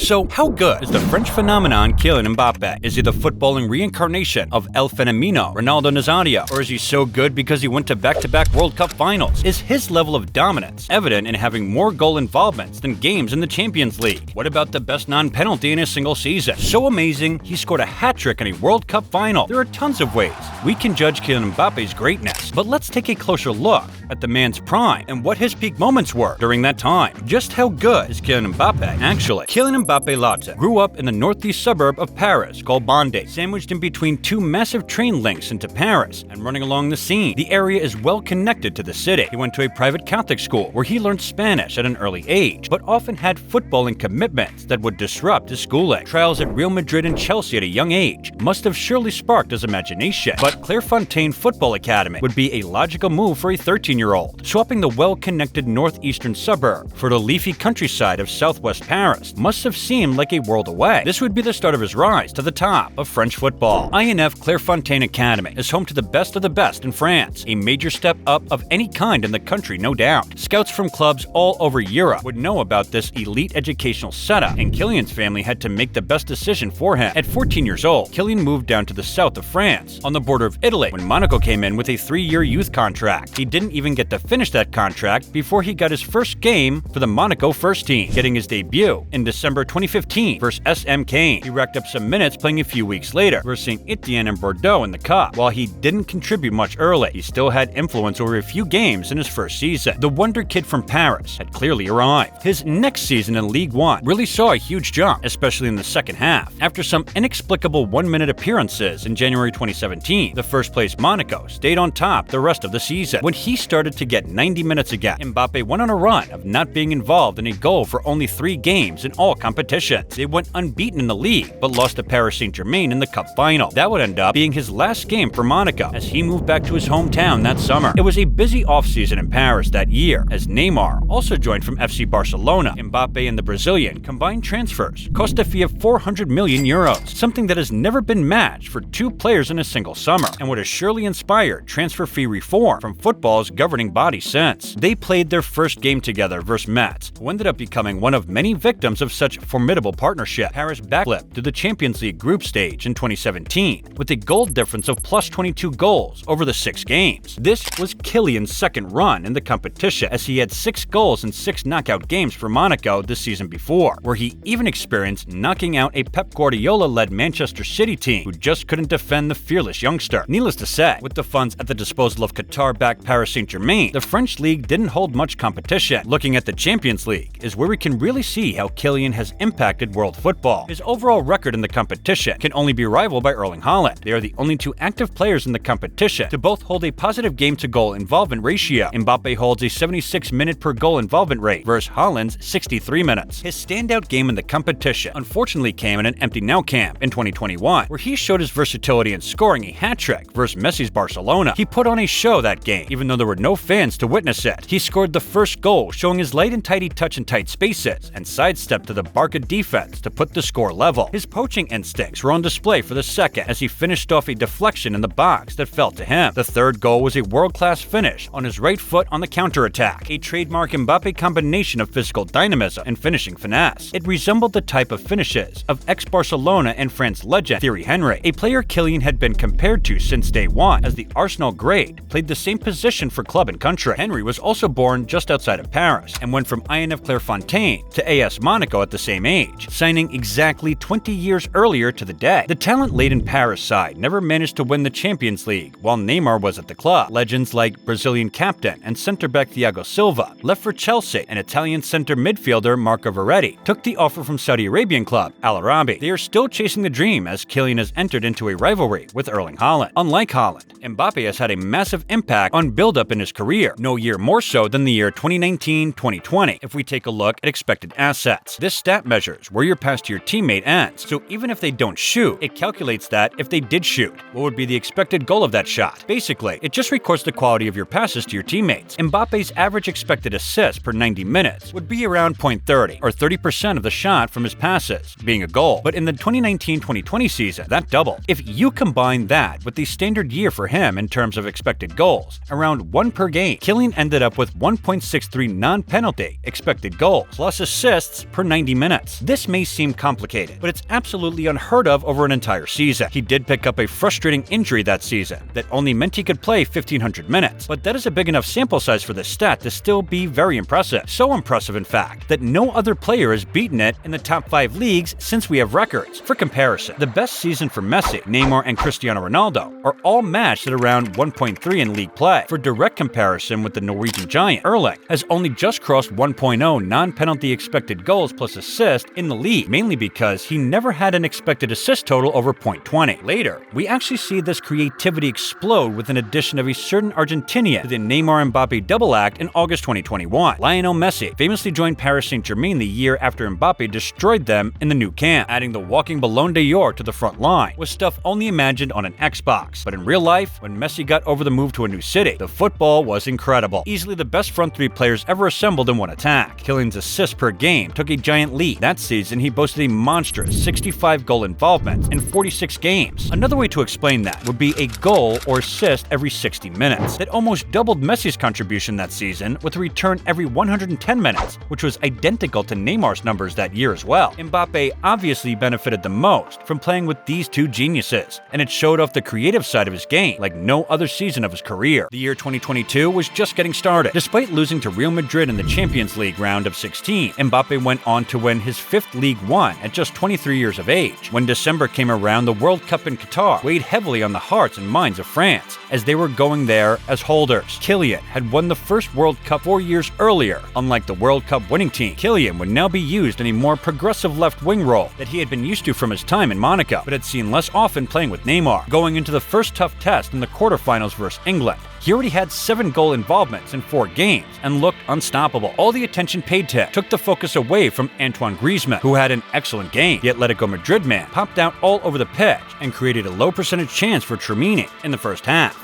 So, how good is the French phenomenon Kylian Mbappe? Is he the footballing reincarnation of El Fenomeno, Ronaldo Nazario? Or is he so good because he went to back-to-back World Cup finals? Is his level of dominance evident in having more goal involvements than games in the Champions League? What about the best non-penalty in a single season? So amazing, he scored a hat-trick in a World Cup final. There are tons of ways we can judge Kylian Mbappe's greatness, but let's take a closer look at the man's prime and what his peak moments were during that time. Just how good is Kylian Mbappe actually? Kylian Mbappe Latte grew up in the northeast suburb of Paris called Bondy, sandwiched in between two massive train links into Paris and running along the Seine. The area is well connected to the city. He went to a private Catholic school where he learned Spanish at an early age, but often had footballing commitments that would disrupt his schooling. Trials at Real Madrid and Chelsea at a young age must have surely sparked his imagination, but Clairefontaine Football Academy would be a logical move for a 13-year-old. Swapping the well-connected northeastern suburb for the leafy countryside of southwest Paris must have seemed like a world away. This would be the start of his rise to the top of French football. INF Clairefontaine Academy is home to the best of the best in France, a major step up of any kind in the country, no doubt. Scouts from clubs all over Europe would know about this elite educational setup, and Kylian's family had to make the best decision for him. At 14 years old, Kylian moved down to the south of France, on the border of Italy, when Monaco came in with a 3-year youth contract. He didn't even get to finish that contract before he got his first game for the Monaco first team, getting his debut in December 2015 versus SM Caen. He racked up some minutes playing a few weeks later versus St. Etienne and Bordeaux in the Cup. While he didn't contribute much early, he still had influence over a few games in his first season. The wonder kid from Paris had clearly arrived. His next season in Ligue 1 really saw a huge jump, especially in the second half. After some inexplicable one-minute appearances in January 2017, the first-place Monaco stayed on top the rest of the season. When he started to get 90 minutes again, Mbappe went on a run of not being involved in a goal for only 3 games in all competitions. They went unbeaten in the league, but lost to Paris Saint-Germain in the Cup final. That would end up being his last game for Monaco as he moved back to his hometown that summer. It was a busy offseason in Paris that year, as Neymar also joined from FC Barcelona. Mbappe and the Brazilian combined transfers cost a fee of 400 million euros, something that has never been matched for 2 players in a single summer, and would have surely inspired transfer fee reform from football's governing body since. They played their first game together versus Metz, who ended up becoming one of many victims of such formidable partnership. Paris backflipped to the Champions League group stage in 2017 with a goal difference of plus 22 goals over the 6 games. This was Kylian's second run in the competition, as he had 6 goals in 6 knockout games for Monaco the season before, where he even experienced knocking out a Pep Guardiola-led Manchester City team who just couldn't defend the fearless youngster. Needless to say, with the funds at the disposal of Qatar-backed Paris Saint-Germain, the French league didn't hold much competition. Looking at the Champions League is where we can really see how Kylian has impacted world football. His overall record in the competition can only be rivaled by Erling Haaland. They are the only 2 active players in the competition to both hold a positive game-to-goal involvement ratio. Mbappe holds a 76-minute per goal involvement rate versus Haaland's 63 minutes. His standout game in the competition unfortunately came in an empty Nou Camp in 2021, where he showed his versatility in scoring a hat-trick versus Messi's Barcelona. He put on a show that game, even though there were no fans to witness it. He scored the first goal, showing his light and tidy touch in tight spaces, and sidestepped to the Barca defense to put the score level. His poaching instincts were on display for the second, as he finished off a deflection in the box that fell to him. The third goal was a world-class finish on his right foot on the counter-attack, a trademark Mbappe combination of physical dynamism and finishing finesse. It resembled the type of finishes of ex-Barcelona and France legend Thierry Henry, a player Kylian had been compared to since day one, as the Arsenal great played the same position for club and country. Henry was also born just outside of Paris and went from INF Clairefontaine to AS Monaco at the same age, signing exactly 20 years earlier to the day. The talent-laden Paris side never managed to win the Champions League while Neymar was at the club. Legends like Brazilian captain and center-back Thiago Silva left for Chelsea, and Italian center midfielder Marco Verratti took the offer from Saudi Arabian club Al Arabi. They are still chasing the dream, as Kylian has entered into a rivalry with Erling Haaland. Unlike Haaland, Mbappe has had a massive impact on build-up in his career, no year more so than the year 2019-2020 if we take a look at expected assets. This stat measures where your pass to your teammate ends, so even if they don't shoot, it calculates that if they did shoot, what would be the expected goal of that shot. Basically, it just records the quality of your passes to your teammates. Mbappe's average expected assists per 90 minutes would be around .30, or 30% of the shot from his passes being a goal. But in the 2019-2020 season, that doubled. If you combine that with the standard year for him in terms of expected goals, around 1 per game, Kylian ended up with 1.63 non-penalty expected goals, plus assists per 90 minutes. minutes. This may seem complicated, but it's absolutely unheard of over an entire season. He did pick up a frustrating injury that season that only meant he could play 1,500 minutes, but that is a big enough sample size for this stat to still be very impressive. So impressive, in fact, that no other player has beaten it in the top 5 leagues since we have records. For comparison, the best season for Messi, Neymar, and Cristiano Ronaldo are all matched at around 1.3 in league play. For direct comparison with the Norwegian giant, Erling has only just crossed 1.0 non-penalty expected goals plus assist in the league, mainly because he never had an expected assist total over 0.20. Later, we actually see this creativity explode with an addition of a certain Argentinian to the Neymar-Mbappe double act in August 2021. Lionel Messi famously joined Paris Saint-Germain the year after Mbappe destroyed them in the new camp, adding the walking Ballon d'Or to the front line was stuff only imagined on an Xbox. But in real life, when Messi got over the move to a new city, the football was incredible. Easily the best front 3 players ever assembled in one attack. Kylian's assists per game took a giant leap. That season, he boasted a monstrous 65 goal involvement in 46 games. Another way to explain that would be a goal or assist every 60 minutes. That almost doubled Messi's contribution that season, with a return every 110 minutes, which was identical to Neymar's numbers that year as well. Mbappe obviously benefited the most from playing with these two geniuses, and it showed off the creative side of his game like no other season of his career. The year 2022 was just getting started. Despite losing to Real Madrid in the Champions League round of 16, Mbappe went on to win his 5th League One at just 23 years of age. When December came around, the World Cup in Qatar weighed heavily on the hearts and minds of France, as they were going there as holders. Kylian had won the first World Cup 4 years earlier. Unlike the World Cup winning team, Kylian would now be used in a more progressive left wing role that he had been used to from his time in Monaco, but had seen less often playing with Neymar. Going into the first tough test in the quarterfinals versus England, he already had 7 goal involvements in 4 games and looked unstoppable. All the attention paid to him took the focus away from Antoine Griezmann, who had an excellent game, yet Atletico Madrid man popped out all over the pitch and created a low percentage chance for Tchouaméni in the first half.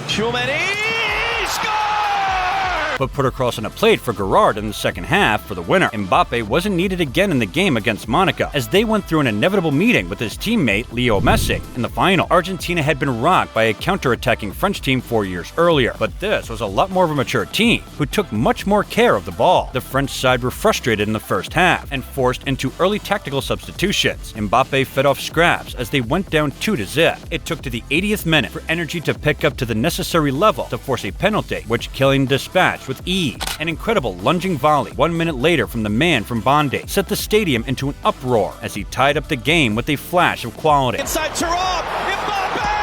Tchouaméni scores! But put across on a plate for Gerrard in the second half for the winner. Mbappe wasn't needed again in the game against Monaco, as they went through an inevitable meeting with his teammate Leo Messi in the final. Argentina had been rocked by a counter-attacking French team 4 years earlier, but this was a lot more of a mature team who took much more care of the ball. The French side were frustrated in the first half and forced into early tactical substitutions. Mbappe fed off scraps as they went down 2-0. It took to the 80th minute for energy to pick up to the necessary level to force a penalty, which Kylian dispatched with ease. An incredible lunging volley 1 minute later from the man from Bondi set the stadium into an uproar as he tied up the game with a flash of quality. Inside Thuram, Mbappe!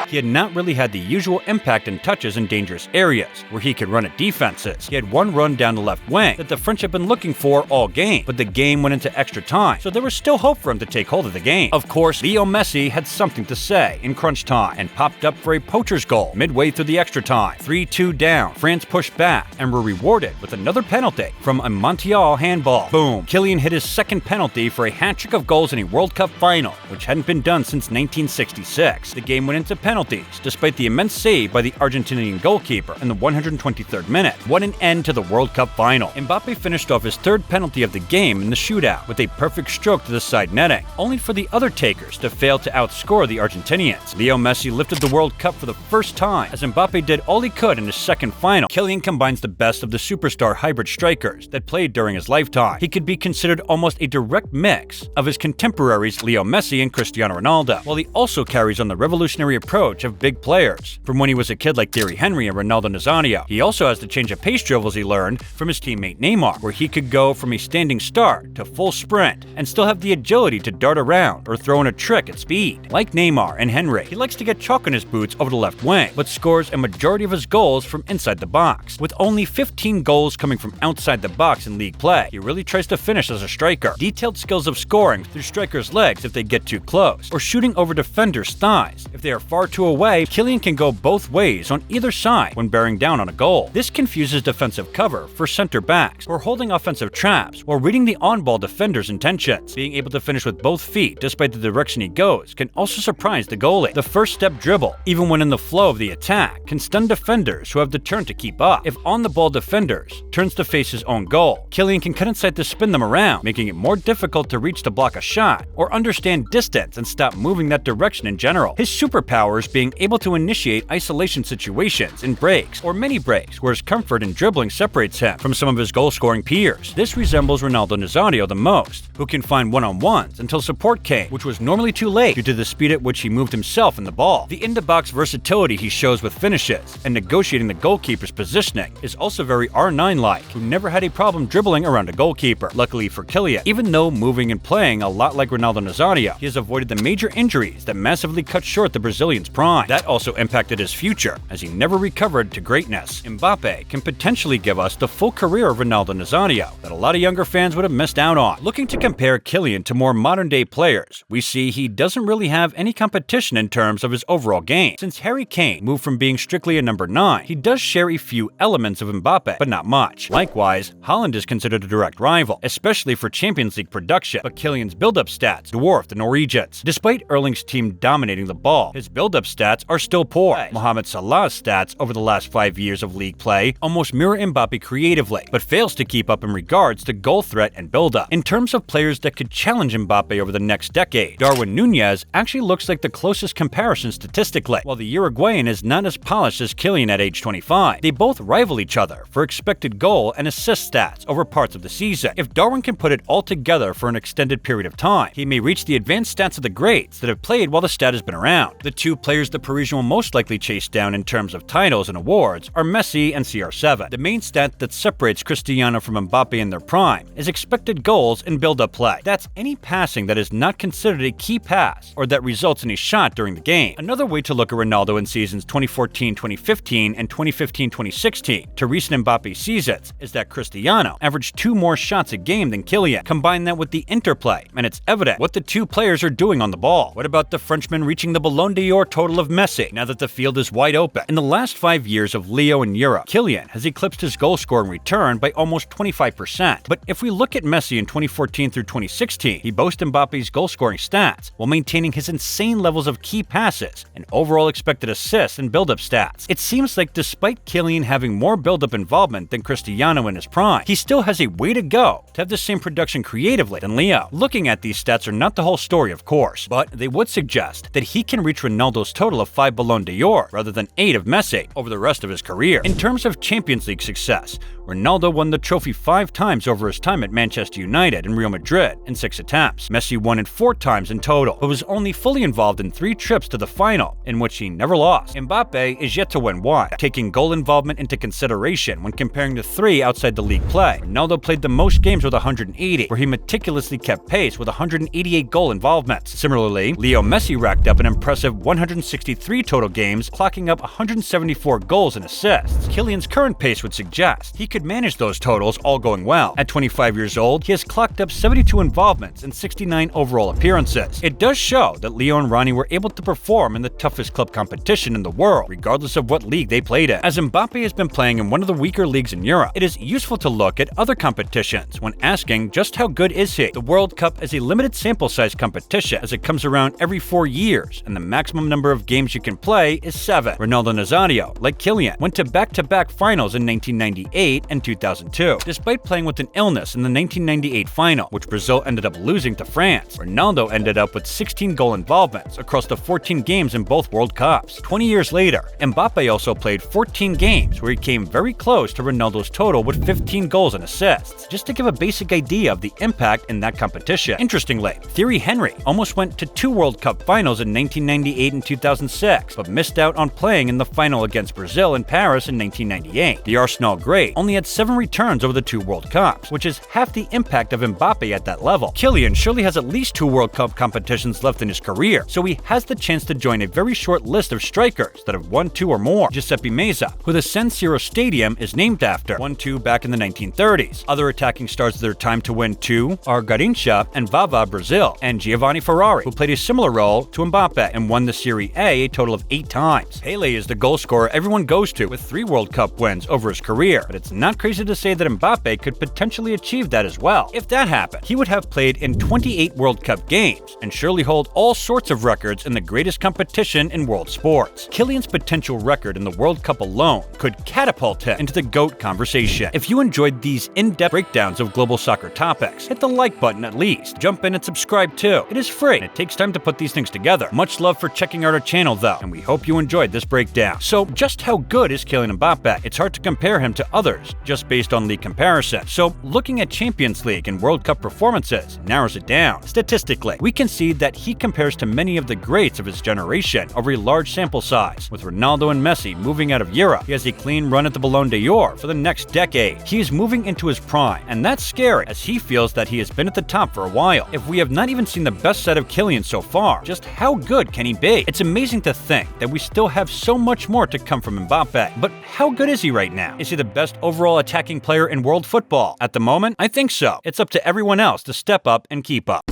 He had not really had the usual impact and touches in dangerous areas where he could run at defenses. He had one run down the left wing that the French had been looking for all game, but the game went into extra time, so there was still hope for him to take hold of the game. Of course, Leo Messi had something to say in crunch time and popped up for a poacher's goal midway through the extra time. 3-2 down, France pushed back and were rewarded with another penalty from a Montiel handball. Boom! Kylian hit his second penalty for a hat-trick of goals in a World Cup final, which hadn't been done since 1966. The game went into penalties, despite the immense save by the Argentinian goalkeeper in the 123rd minute. What an end to the World Cup final. Mbappe finished off his 3rd penalty of the game in the shootout with a perfect stroke to the side netting, only for the other takers to fail to outscore the Argentinians. Leo Messi lifted the World Cup for the first time, as Mbappe did all he could in his second final. Kylian combines the best of the superstar hybrid strikers that played during his lifetime. He could be considered almost a direct mix of his contemporaries Leo Messi and Cristiano Ronaldo, while he also carries on the revolutionary approach of big players from when he was a kid like Thierry Henry and Ronaldo Nazario. He also has the change of pace dribbles he learned from his teammate Neymar, where he could go from a standing start to full sprint and still have the agility to dart around or throw in a trick at speed. Like Neymar and Henry, he likes to get chalk on his boots over the left wing, but scores a majority of his goals from inside the box. With only 15 goals coming from outside the box in league play, he really tries to finish as a striker. Detailed skills of scoring through strikers' legs if they get too close, or shooting over defenders' thighs if they are far too away. Kylian can go both ways on either side when bearing down on a goal. This confuses defensive cover for center backs who are holding offensive traps while reading the on-ball defender's intentions. Being able to finish with both feet despite the direction he goes can also surprise the goalie. The first step dribble, even when in the flow of the attack, can stun defenders who have the turn to keep up. If on-the-ball defenders turns to face his own goal, Kylian can cut inside to spin them around, making it more difficult to reach to block a shot or understand distance and stop moving that direction in general. His superpower is being able to initiate isolation situations in breaks or mini breaks where his comfort in dribbling separates him from some of his goal-scoring peers. This resembles Ronaldo Nazario the most, who can find one-on-ones until support came, which was normally too late due to the speed at which he moved himself in the ball. The in-the-box versatility he shows with finishes and negotiating the goalkeeper's positioning is also very R9-like, who never had a problem dribbling around a goalkeeper. Luckily for Kylian, even though moving and playing a lot like Ronaldo Nazario, he has avoided the major injuries that massively cut short the Brazilian's prime. That also impacted his future, as he never recovered to greatness. Mbappe can potentially give us the full career of Ronaldo Nazario that a lot of younger fans would have missed out on. Looking to compare Kylian to more modern-day players, we see he doesn't really have any competition in terms of his overall game. Since Harry Kane moved from being strictly a number 9, he does share a few elements of Mbappe, but not much. Likewise, Haaland is considered a direct rival, especially for Champions League production, but Kylian's build-up stats dwarf the Norwegians. Despite Erling's team dominating the ball, his build-up stats are still poor. Mohamed Salah's stats over the last 5 years of league play almost mirror Mbappe creatively, but fails to keep up in regards to goal threat and build-up. In terms of players that could challenge Mbappe over the next decade, Darwin Núñez actually looks like the closest comparison statistically. While the Uruguayan is not as polished as Kylian at age 25, they both rival each other for expected goal and assist stats over parts of the season. If Darwin can put it all together for an extended period of time, he may reach the advanced stats of the greats that have played while the stat has been around. The two players the Parisian will most likely chase down in terms of titles and awards are Messi and CR7. The main stat that separates Cristiano from Mbappe in their prime is expected goals in build-up play. That's any passing that is not considered a key pass or that results in a shot during the game. Another way to look at Ronaldo in seasons 2014-2015 and 2015-2016 to recent Mbappe seasons is that Cristiano averaged 2 more shots a game than Kylian. Combine that with the interplay, and it's evident what the two players are doing on the ball. What about the Frenchman reaching the Ballon d'Or total of Messi now that the field is wide open? In the last 5 years of Leo in Europe, Kylian has eclipsed his goal-scoring return by almost 25%. But if we look at Messi in 2014 through 2016, he boasts Mbappe's goal-scoring stats while maintaining his insane levels of key passes and overall expected assists and build-up stats. It seems like despite Kylian having more build-up involvement than Cristiano in his prime, he still has a way to go to have the same production creatively than Leo. Looking at these stats are not the whole story, of course, but they would suggest that he can reach Ronaldo's total of 5 Ballon d'Or rather than 8 of Messi over the rest of his career. In terms of Champions League success, Ronaldo won the trophy 5 times over his time at Manchester United and Real Madrid in 6 attempts. Messi won it 4 times in total, but was only fully involved in 3 trips to the final, in which he never lost. Mbappe is yet to win 1. Taking goal involvement into consideration when comparing the 3 outside the league play, Ronaldo played the most games with 180, where he meticulously kept pace with 188 goal involvements. Similarly, Leo Messi racked up an impressive 163 total games, clocking up 174 goals and assists. Kylian's current pace would suggest he could manage those totals all going well. At 25 years old, he has clocked up 72 involvements and 69 overall appearances. It does show that Leo and Ronnie were able to perform in the toughest club competition in the world, regardless of what league they played in. As Mbappe has been playing in one of the weaker leagues in Europe, it is useful to look at other competitions when asking just how good is he. The World Cup is a limited sample size competition as it comes around every 4 years, and the maximum number of games you can play is 7. Ronaldo Nazario, like Kylian, went to back-to-back finals in 1998 and 2002. Despite playing with an illness in the 1998 final, which Brazil ended up losing to France, Ronaldo ended up with 16 goal involvements across the 14 games in both World Cups. 20 years later, Mbappe also played 14 games where he came very close to Ronaldo's total with 15 goals and assists, just to give a basic idea of the impact in that competition. Interestingly, Thierry Henry almost went to 2 World Cup finals in 1998 and 2006, but missed out on playing in the final against Brazil in Paris in 1998. The Arsenal great only had 7 returns over the 2 World Cups, which is half the impact of Mbappe at that level. Kylian surely has at least 2 World Cup competitions left in his career, so he has the chance to join a very short list of strikers that have won 2 or more. Giuseppe Meazza, who the San Siro Stadium is named after, won 2 back in the 1930s. Other attacking stars of their time to win 2 are Garrincha and Vava Brazil, and Giovanni Ferrari, who played a similar role to Mbappe and won the Serie A total of 8 times. Pele is the goal scorer everyone goes to with 3 World Cup wins over his career, but it's not crazy to say that Mbappe could potentially achieve that as well. If that happened, he would have played in 28 World Cup games and surely hold all sorts of records in the greatest competition in world sports. Kylian's potential record in the World Cup alone could catapult him into the GOAT conversation. If you enjoyed these in-depth breakdowns of global soccer topics, hit the like button at least. Jump in and subscribe too. It is free and it takes time to put these things together. Much love for checking our our channel though, and we hope you enjoyed this breakdown. So just how good is Kylian Mbappe? It's hard to compare him to others, just based on league comparison. So looking at Champions League and World Cup performances narrows it down. Statistically, we can see that he compares to many of the greats of his generation over a large sample size. With Ronaldo and Messi moving out of Europe, he has a clean run at the Ballon d'Or for the next decade. He is moving into his prime, and that's scary as he feels that he has been at the top for a while. If we have not even seen the best side of Kylian so far, just how good can he be? It's amazing to think that we still have so much more to come from Mbappe, but how good is he right now? Is he the best overall attacking player in world football? At the moment, I think so. It's up to everyone else to step up and keep up.